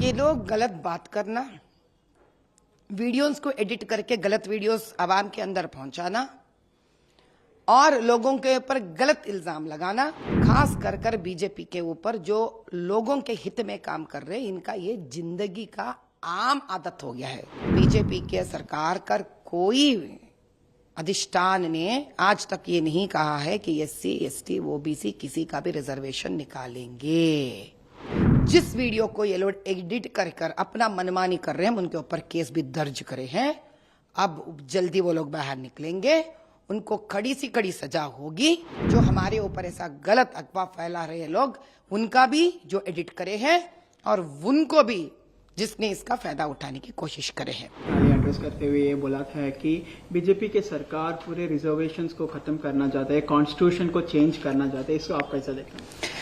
ये लोग गलत बात करना, वीडियोस को एडिट करके गलत वीडियोस आवाम के अंदर पहुंचाना और लोगों के ऊपर गलत इल्जाम लगाना, खास कर कर बीजेपी के ऊपर जो लोगों के हित में काम कर रहे हैं, इनका ये जिंदगी का आम आदत हो गया है। बीजेपी के सरकार का कोई अधिष्ठान ने आज तक ये नहीं कहा है कि एससी, एसटी, ओबीसी किसी का भी रिजर्वेशन निकालेंगे। जिस वीडियो को ये लोग एडिट कर कर अपना मनमानी कर रहे हैं, उनके ऊपर केस भी दर्ज करे हैं। अब जल्दी वो लोग बाहर निकलेंगे, उनको कड़ी सी कड़ी सजा होगी। जो हमारे ऊपर ऐसा गलत अफवाह फैला रहे लोग, उनका भी जो एडिट करे हैं और उनको भी जिसने इसका फायदा उठाने की कोशिश करे हैं। एड्रेस करते हुए ये बोला था कि बीजेपी के सरकार पूरे रिजर्वेशंस को खत्म करना चाहता है, कॉन्स्टिट्यूशन को चेंज करना चाहते हैं, इसको आप कैसा देखते हैं?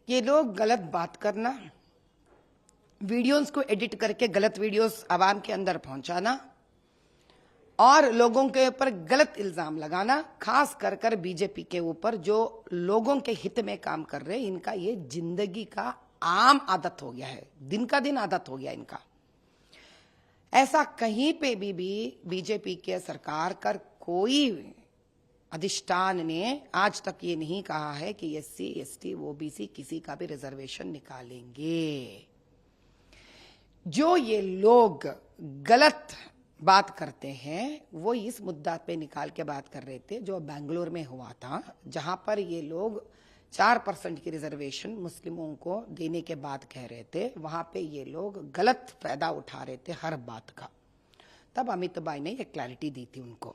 ये लोग गलत बात करना, वीडियोस को एडिट करके गलत वीडियोस आवाम के अंदर पहुंचाना और लोगों के ऊपर गलत इल्जाम लगाना, खास कर कर बीजेपी के ऊपर जो लोगों के हित में काम कर रहे हैं, इनका ये जिंदगी का आम आदत हो गया है, दिन का दिन आदत हो गया इनका। ऐसा कहीं पे भी बीजेपी के सरकार का कोई अधिष्ठान ने आज तक ये नहीं कहा है कि एससी, एसटी, ओबीसी किसी का भी रिजर्वेशन निकालेंगे। जो ये लोग गलत बात करते हैं, वो इस मुद्दा पे निकाल के बात कर रहे थे जो बेंगलोर में हुआ था, जहां पर ये लोग 4% की रिजर्वेशन मुस्लिमों को देने के बाद कह रहे थे। वहां पे ये लोग गलत फायदा उठा रहे थे हर बात का। तब अमित भाई ने ये क्लैरिटी दी थी उनको।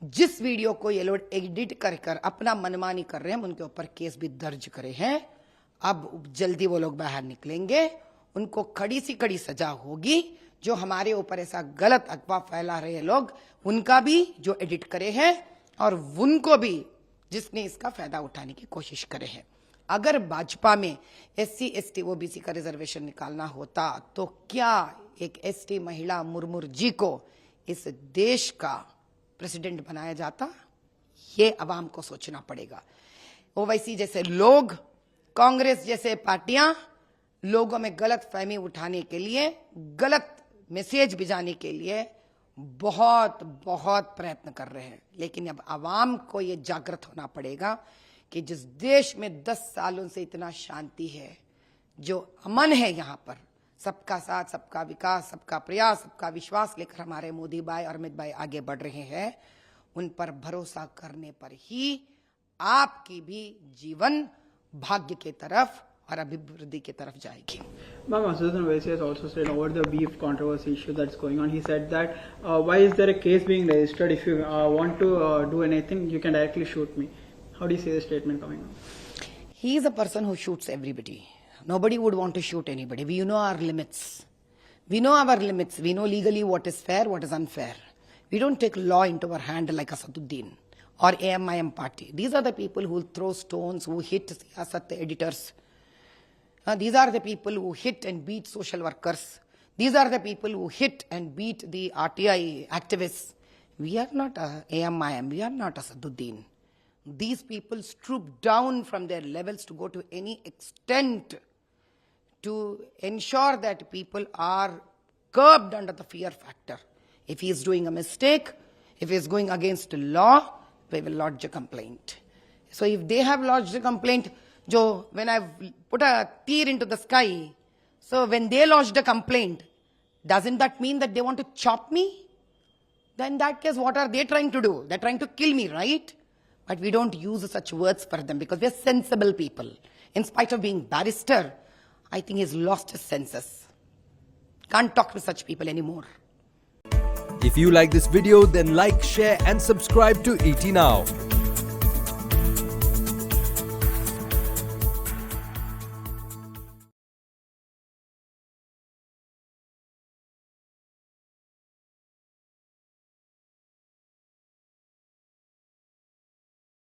जिस वीडियो को ये लोग एडिट कर कर अपना मनमानी कर रहे हैं, उनके ऊपर केस भी दर्ज करे हैं। अब जल्दी वो लोग बाहर निकलेंगे, उनको कड़ी सी कड़ी सजा होगी। जो हमारे ऊपर ऐसा गलत अफवाह फैला रहे लोग, उनका भी जो एडिट करे हैं और उनको भी जिसने इसका फायदा उठाने की कोशिश करे हैं। अगर भाजपा में एससी, एसटी, ओबीसी का रिजर्वेशन निकालना होता तो क्या एक एसटी महिला मुर्मू जी को इस देश का प्रेसिडेंट बनाया जाता? ये अवाम को सोचना पड़ेगा। ओवैसी जैसे लोग, कांग्रेस जैसे पार्टियां लोगों में गलत फहमी उठाने के लिए, गलत मैसेज भिजाने के लिए बहुत बहुत प्रयत्न कर रहे हैं। लेकिन अब आवाम को ये जागृत होना पड़ेगा कि जिस देश में 10 सालों से इतना शांति है, जो अमन है, यहाँ पर सबका साथ, सबका विकास, सबका प्रयास, सबका विश्वास लेकर हमारे मोदी भाई और अमित भाई आगे बढ़ रहे हैं, उन पर भरोसा करने पर ही आपकी भी जीवन भाग्य के तरफ और अभिवृद्धि की तरफ जाएगी। Ma'am, Ashutosh Owaisi has also said over the beef controversy issue that's going on. He said that why is there a case being registered? If you want to do anything, you can directly shoot me. How do you see the statement coming on? He is a person who shoots everybody. Nobody would want to shoot anybody. We know our limits. We know our limits. We know legally what is fair, what is unfair. We don't take law into our hand like Asaduddin or AMIM party. These are the people who throw stones, who hit Siyasat editors. These are the people who hit and beat social workers. These are the people who hit and beat the RTI activists. We are not AMIM. We are not Asaduddin. These people stoop down from their levels to go to any extent to ensure that people are curbed under the fear factor. If he is doing a mistake, if he is going against the law, we will lodge a complaint. So if they have lodged a complaint, when I put a tear into the sky, so when they lodged a complaint, doesn't that mean that they want to chop me? Then in that case, what are they trying to do? They're trying to kill me, right? But we don't use such words for them because we're sensible people. In spite of being barrister, I think he's lost his senses. Can't talk to such people anymore. If you like this video, then like, share and subscribe to ET Now.